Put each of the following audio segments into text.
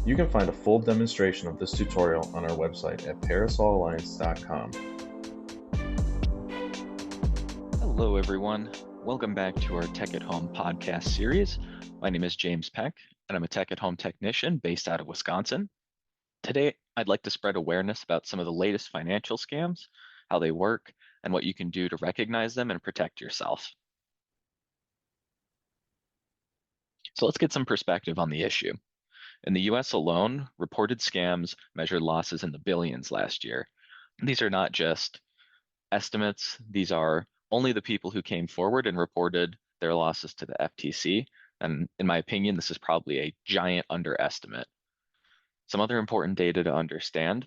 You can find a full demonstration of this tutorial on our website at parasolalliance.com. Hello, everyone. Welcome back to our Tech at Home podcast series. My name is James Peck, and I'm a Tech at Home technician based out of Wisconsin. Today, I'd like to spread awareness about some of the latest financial scams, how they work, and what you can do to recognize them and protect yourself. So let's get some perspective on the issue. In the US alone, reported scams measured losses in the billions last year. These are not just estimates. These are only the people who came forward and reported their losses to the FTC. And in my opinion, this is probably a giant underestimate. Some other important data to understand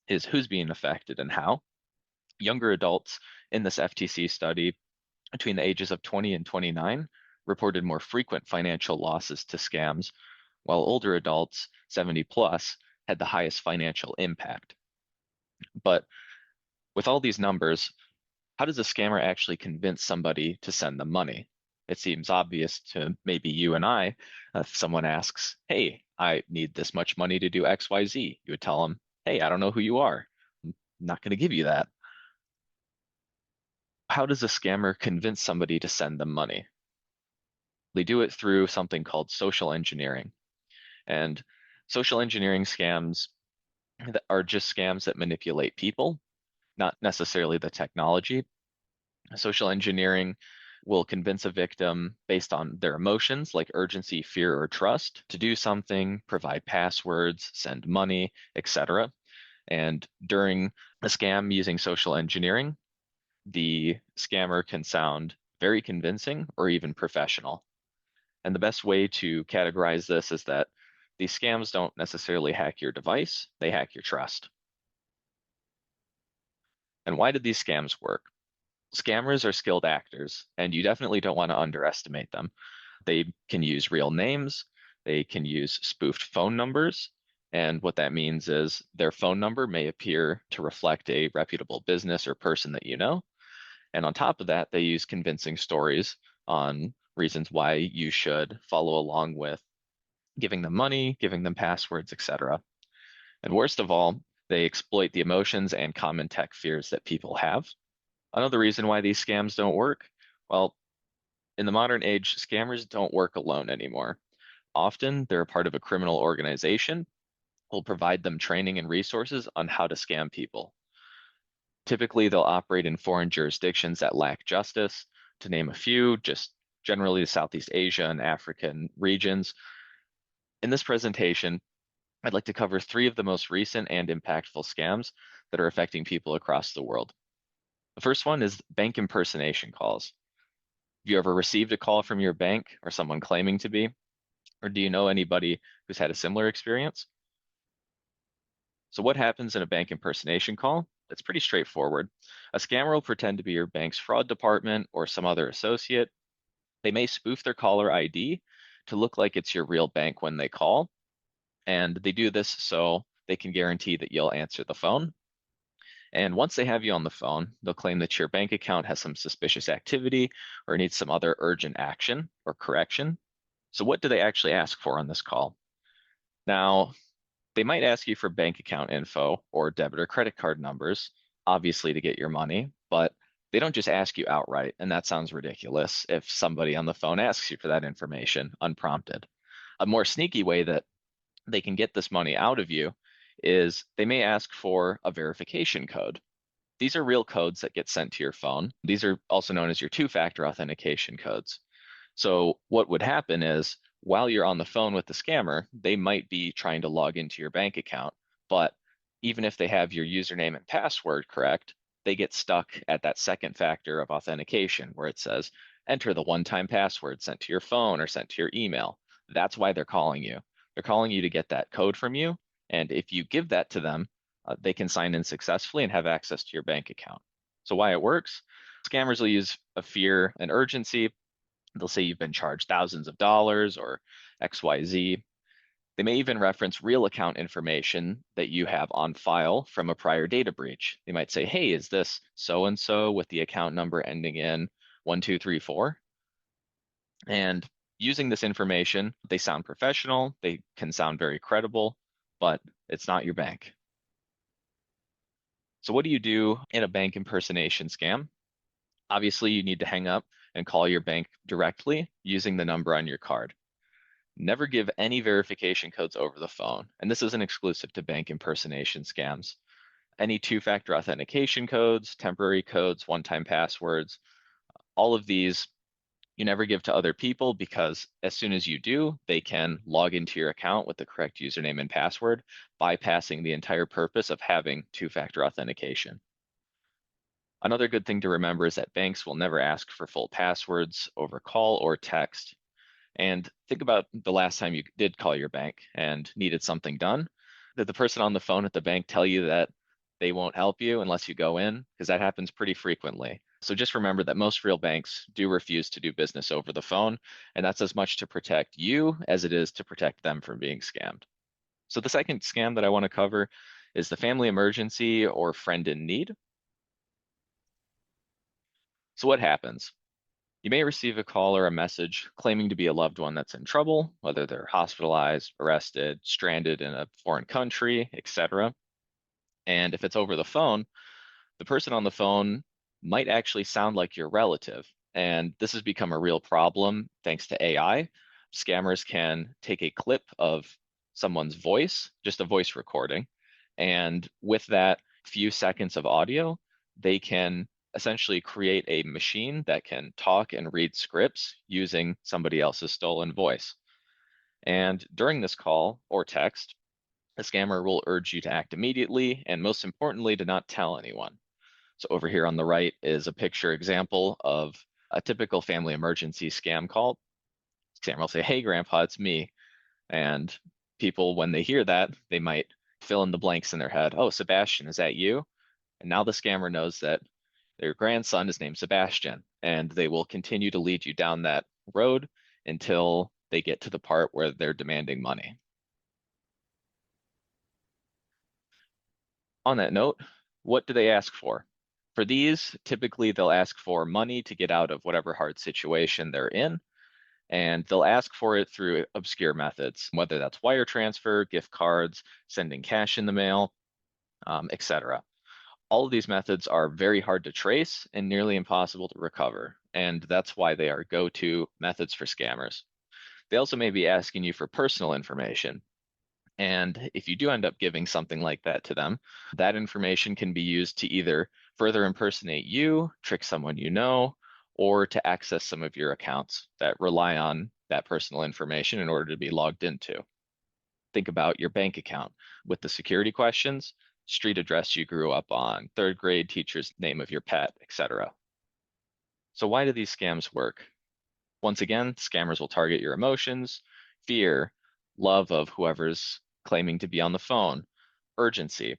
is who's being affected and how. Younger adults in this FTC study between the ages of 20 and 29 reported more frequent financial losses to scams, while older adults, 70 plus, had the highest financial impact. But with all these numbers, how does a scammer actually convince somebody to send them money? It seems obvious to maybe you and I. If someone asks, hey, I need this much money to do XYZ, you would tell them, hey, I don't know who you are. I'm not going to give you that. How does a scammer convince somebody to send them money? They do it through something called social engineering. And social engineering scams are just scams that manipulate people, not necessarily the technology. Social engineering will convince a victim based on their emotions like urgency, fear, or trust to do something, provide passwords, send money, etc. And during a scam using social engineering, the scammer can sound very convincing or even professional. And the best way to categorize this is that these scams don't necessarily hack your device, they hack your trust. And why did these scams work? Scammers are skilled actors, and you definitely don't want to underestimate them. They can use real names, they can use spoofed phone numbers, and what that means is their phone number may appear to reflect a reputable business or person that you know. And on top of that, they use convincing stories on reasons why you should follow along with giving them money, giving them passwords, etc. And worst of all, they exploit the emotions and common tech fears that people have. Another reason why these scams don't work, well, in the modern age, scammers don't work alone anymore. Often they're a part of a criminal organization who will provide them training and resources on how to scam people. Typically, they'll operate in foreign jurisdictions that lack justice. To name a few, just generally the Southeast Asia and African regions. In this presentation, I'd like to cover 3 of the most recent and impactful scams that are affecting people across the world. The first one is bank impersonation calls. Have you ever received a call from your bank or someone claiming to be? Or do you know anybody who's had a similar experience? So what happens in a bank impersonation call? It's pretty straightforward. A scammer will pretend to be your bank's fraud department or some other associate. They may spoof their caller ID to look like it's your real bank when they call. And they do this so they can guarantee that you'll answer the phone. And once they have you on the phone, they'll claim that your bank account has some suspicious activity or needs some other urgent action or correction. So what do they actually ask for on this call? Now, they might ask you for bank account info or debit or credit card numbers, obviously to get your money, but they don't just ask you outright, and that sounds ridiculous if somebody on the phone asks you for that information unprompted. A more sneaky way that they can get this money out of you is they may ask for a verification code. These are real codes that get sent to your phone. These are also known as your two-factor authentication codes. So what would happen is while you're on the phone with the scammer, they might be trying to log into your bank account, but even if they have your username and password correct, they get stuck at that second factor of authentication where it says, enter the one-time password sent to your phone or sent to your email. That's why they're calling you. They're calling you to get that code from you. And if you give that to them, they can sign in successfully and have access to your bank account. So why it works? Scammers will use a fear and urgency. They'll say you've been charged thousands of dollars or XYZ. They may even reference real account information that you have on file from a prior data breach. They might say, hey, is this so-and-so with the account number ending in 1234? And Using this information, they sound professional, they can sound very credible, but it's not your bank. So what do you do in a bank impersonation scam? Obviously, you need to hang up and call your bank directly using the number on your card. Never give any verification codes over the phone. And this isn't exclusive to bank impersonation scams. Any two-factor authentication codes, temporary codes, one-time passwords, all of these you never give to other people because as soon as you do, they can log into your account with the correct username and password, bypassing the entire purpose of having two-factor authentication. Another good thing to remember is that banks will never ask for full passwords over call or text. And think about the last time you did call your bank and needed something done. Did the person on the phone at the bank tell you that they won't help you unless you go in? Because that happens pretty frequently. So just remember that most real banks do refuse to do business over the phone, and that's as much to protect you as it is to protect them from being scammed. So the second scam that I want to cover is the family emergency or friend in need. So what happens? You may receive a call or a message claiming to be a loved one that's in trouble, whether they're hospitalized, arrested, stranded in a foreign country, etc. And if it's over the phone, the person on the phone might actually sound like your relative. And this has become a real problem thanks to AI. Scammers can take a clip of someone's voice, just a voice recording, and with that few seconds of audio, they can essentially create a machine that can talk and read scripts using somebody else's stolen voice. And during this call or text, the scammer will urge you to act immediately and most importantly, to not tell anyone. So over here on the right is a picture example of a typical family emergency scam call. Scammer will say, "Hey, Grandpa, it's me." And people, when they hear that, they might fill in the blanks in their head. "Oh, Sebastian, is that you?" And now the scammer knows that their grandson is named Sebastian, and they will continue to lead you down that road until they get to the part where they're demanding money. On that note, what do they ask for? For these, typically they'll ask for money to get out of whatever hard situation they're in, and they'll ask for it through obscure methods, whether that's wire transfer, gift cards, sending cash in the mail, etc. All of these methods are very hard to trace and nearly impossible to recover, and that's why they are go-to methods for scammers. They also may be asking you for personal information, and if you do end up giving something like that to them, that information can be used to either further impersonate you, trick someone you know, or to access some of your accounts that rely on that personal information in order to be logged into. Think about your bank account with the security questions, street address you grew up on, third grade teacher's name of your pet, etc. So why do these scams work? Once again, scammers will target your emotions, fear, love of whoever's claiming to be on the phone, urgency.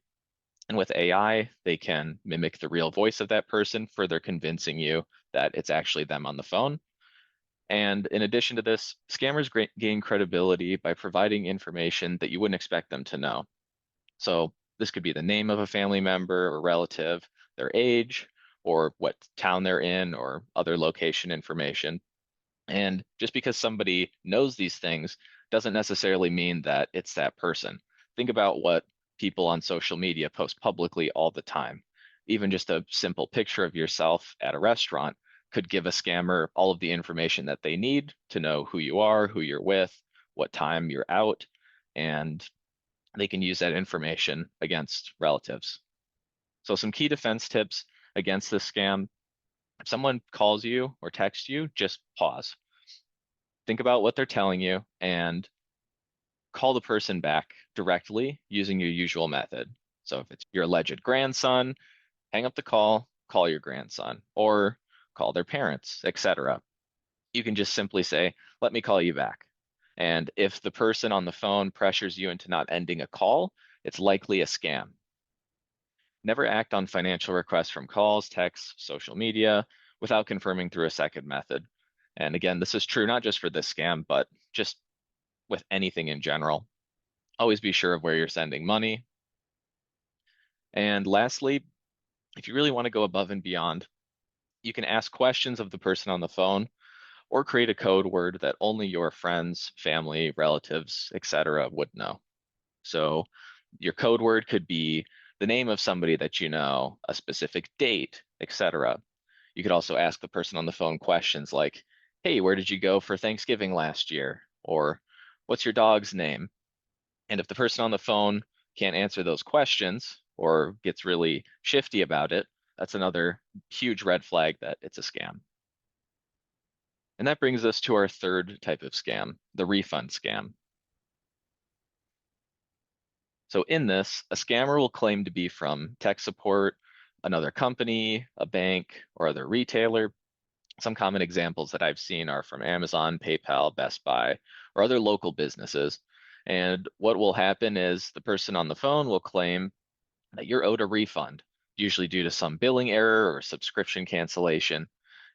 And with AI, they can mimic the real voice of that person, further convincing you that it's actually them on the phone. And in addition to this, scammers gain credibility by providing information that you wouldn't expect them to know. So this could be the name of a family member or relative, their age, or what town they're in, or other location information. And just because somebody knows these things doesn't necessarily mean that it's that person. Think about what people on social media post publicly all the time. Even just a simple picture of yourself at a restaurant could give a scammer all of the information that they need to know who you are, who you're with, what time you're out, and they can use that information against relatives. So some key defense tips against this scam. If someone calls you or texts you, just pause. Think about what they're telling you and call the person back directly using your usual method. So if it's your alleged grandson, hang up the call, call your grandson, or call their parents, etc. You can just simply say, "Let me call you back." And if the person on the phone pressures you into not ending a call, it's likely a scam. Never act on financial requests from calls, texts, social media without confirming through a second method. And again, this is true not just for this scam, but just with anything in general. Always be sure of where you're sending money. And lastly, if you really want to go above and beyond, you can ask questions of the person on the phone or create a code word that only your friends, family, relatives, etc. would know. So your code word could be the name of somebody that you know, a specific date, etc. You could also ask the person on the phone questions like, hey, where did you go for Thanksgiving last year? Or what's your dog's name? And if the person on the phone can't answer those questions or gets really shifty about it, that's another huge red flag that it's a scam. And that brings us to our third type of scam, the refund scam. So in this, a scammer will claim to be from tech support, another company, a bank, or other retailer. Some common examples that I've seen are from Amazon, PayPal, Best Buy, or other local businesses. And what will happen is the person on the phone will claim that you're owed a refund, usually due to some billing error or subscription cancellation,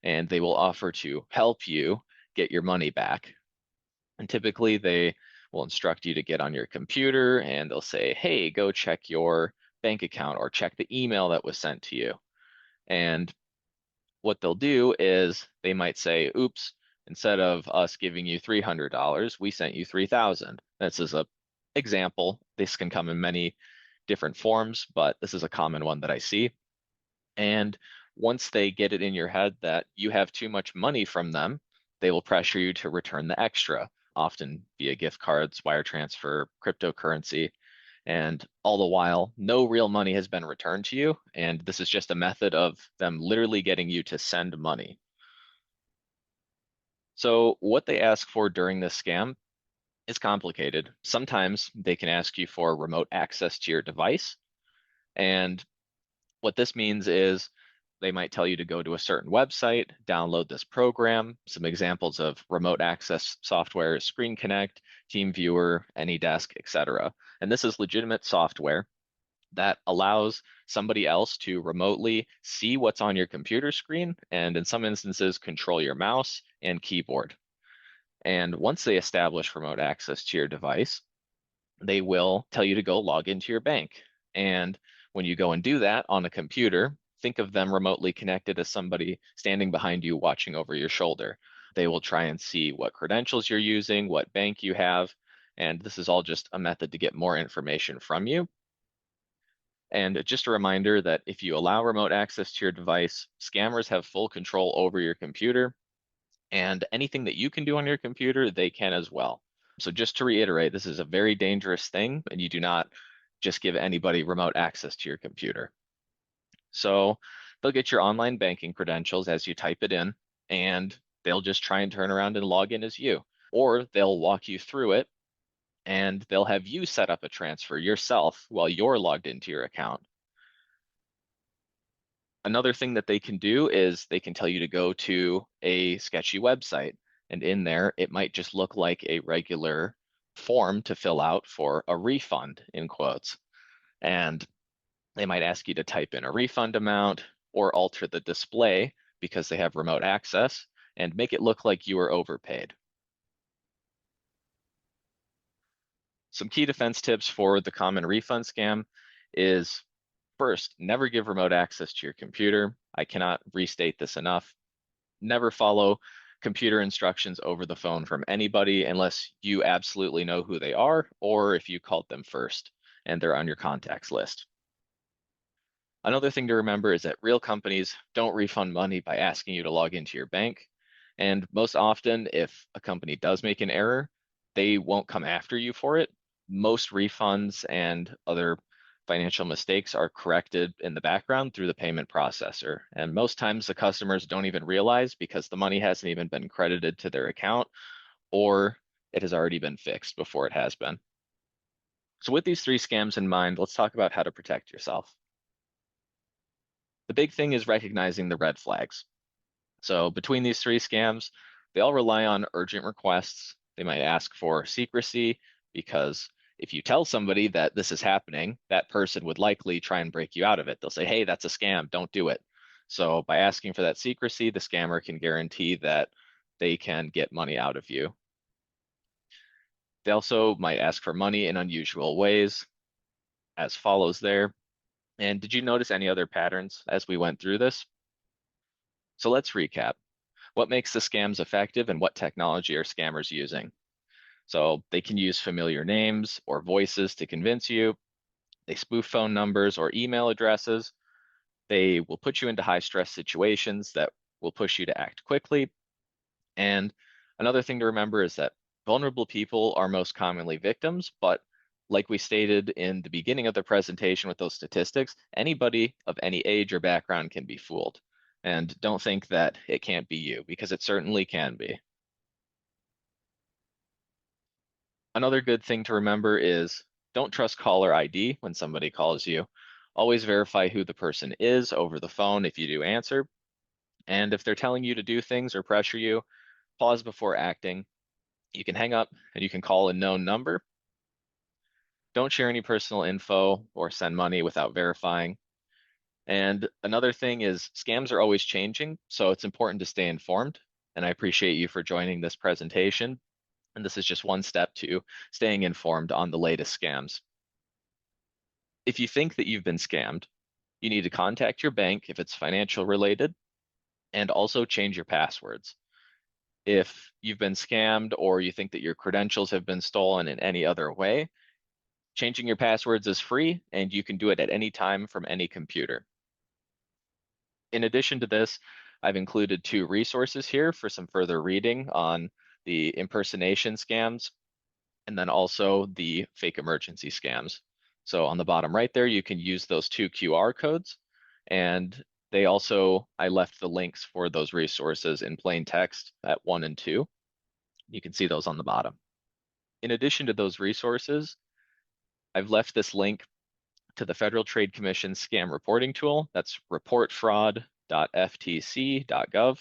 and they will offer to help you get your money back. And typically they will instruct you to get on your computer and they'll say, hey, go check your bank account or check the email that was sent to you. And what they'll do is they might say, oops, instead of us giving you $300, we sent you 3,000. This is a example. This can come in many different forms, but this is a common one that I see. And once they get it in your head that you have too much money from them, they will pressure you to return the extra, often via gift cards, wire transfer, cryptocurrency. And all the while, no real money has been returned to you. And this is just a method of them literally getting you to send money. So, what they ask for during this scam is complicated. Sometimes they can ask you for remote access to your device. And what this means is they might tell you to go to a certain website, download this program. Some examples of remote access software is Screen Connect, TeamViewer, AnyDesk, etc. And this is legitimate software that allows somebody else to remotely see what's on your computer screen and in some instances control your mouse and keyboard. And once they establish remote access to your device, they will tell you to go log into your bank. And when you go and do that on a computer, think of them remotely connected as somebody standing behind you watching over your shoulder. They will try and see what credentials you're using, what bank you have, and this is all just a method to get more information from you. And just a reminder that if you allow remote access to your device, scammers have full control over your computer, and anything that you can do on your computer, they can as well. So just to reiterate, this is a very dangerous thing, and you do not just give anybody remote access to your computer. So they'll get your online banking credentials as you type it in, and they'll just try and turn around and log in as you. Or they'll walk you through it, and they'll have you set up a transfer yourself while you're logged into your account. Another thing that they can do is they can tell you to go to a sketchy website. And in there, it might just look like a regular form to fill out for a refund, in quotes. And they might ask you to type in a refund amount or alter the display because they have remote access and make it look like you were overpaid. Some key defense tips for the common refund scam is first, never give remote access to your computer. I cannot restate this enough. Never follow computer instructions over the phone from anybody unless you absolutely know who they are or if you called them first and they're on your contacts list. Another thing to remember is that real companies don't refund money by asking you to log into your bank. And most often, if a company does make an error, they won't come after you for it. Most refunds and other financial mistakes are corrected in the background through the payment processor. And most times the customers don't even realize because the money hasn't even been credited to their account or it has already been fixed before it has been. So with these three scams in mind, let's talk about how to protect yourself. The big thing is recognizing the red flags. So between these three scams, they all rely on urgent requests. They might ask for secrecy because if you tell somebody that this is happening, that person would likely try and break you out of it. They'll say, hey, that's a scam, don't do it. So by asking for that secrecy, the scammer can guarantee that they can get money out of you. They also might ask for money in unusual ways, as follows there. And did you notice any other patterns as we went through this? So let's recap. what makes the scams effective and what technology are scammers using. So they can use familiar names or voices to convince you. They spoof phone numbers or email addresses. They will put you into high stress situations that will push you to act quickly. And another thing to remember is that vulnerable people are most commonly victims, but like we stated in the beginning of the presentation with those statistics, anybody of any age or background can be fooled. And don't think that it can't be you, because it certainly can be. Another good thing to remember is don't trust caller ID when somebody calls you. Always verify who the person is over the phone if you do answer. And if they're telling you to do things or pressure you, pause before acting. You can hang up and you can call a known number. Don't share any personal info or send money without verifying. And another thing is scams are always changing, so it's important to stay informed. And I appreciate you for joining this presentation. And this is just one step to staying informed on the latest scams. If you think that you've been scammed, you need to contact your bank if it's financial related, and also change your passwords. If you've been scammed or you think that your credentials have been stolen in any other way, changing your passwords is free and you can do it at any time from any computer. In addition to this, I've included 2 resources here for some further reading on the impersonation scams and then also the fake emergency scams. So on the bottom right there, you can use those 2 QR codes, and I left the links for those resources in plain text at 1 and 2. You can see those on the bottom. In addition to those resources, I've left this link to the Federal Trade Commission scam reporting tool. That's reportfraud.ftc.gov.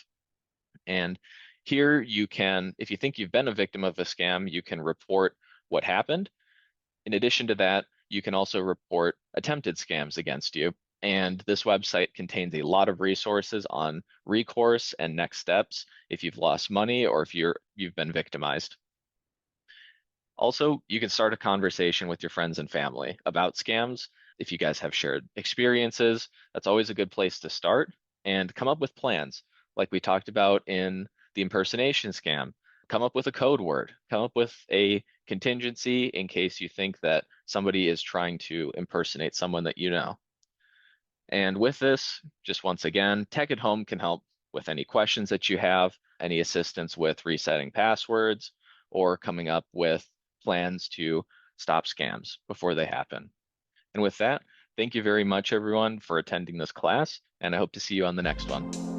And here you can, if you think you've been a victim of a scam, you can report what happened. In addition to that, you can also report attempted scams against you. And this website contains a lot of resources on recourse and next steps if you've lost money or if you've been victimized. Also, you can start a conversation with your friends and family about scams. If you guys have shared experiences, that's always a good place to start, and come up with plans. Like we talked about in the impersonation scam, come up with a code word, come up with a contingency in case you think that somebody is trying to impersonate someone that you know. And with this, just once again, Tech at Home can help with any questions that you have, any assistance with resetting passwords, or coming up with plans to stop scams before they happen. And with that, thank you very much, everyone, for attending this class, and I hope to see you on the next one.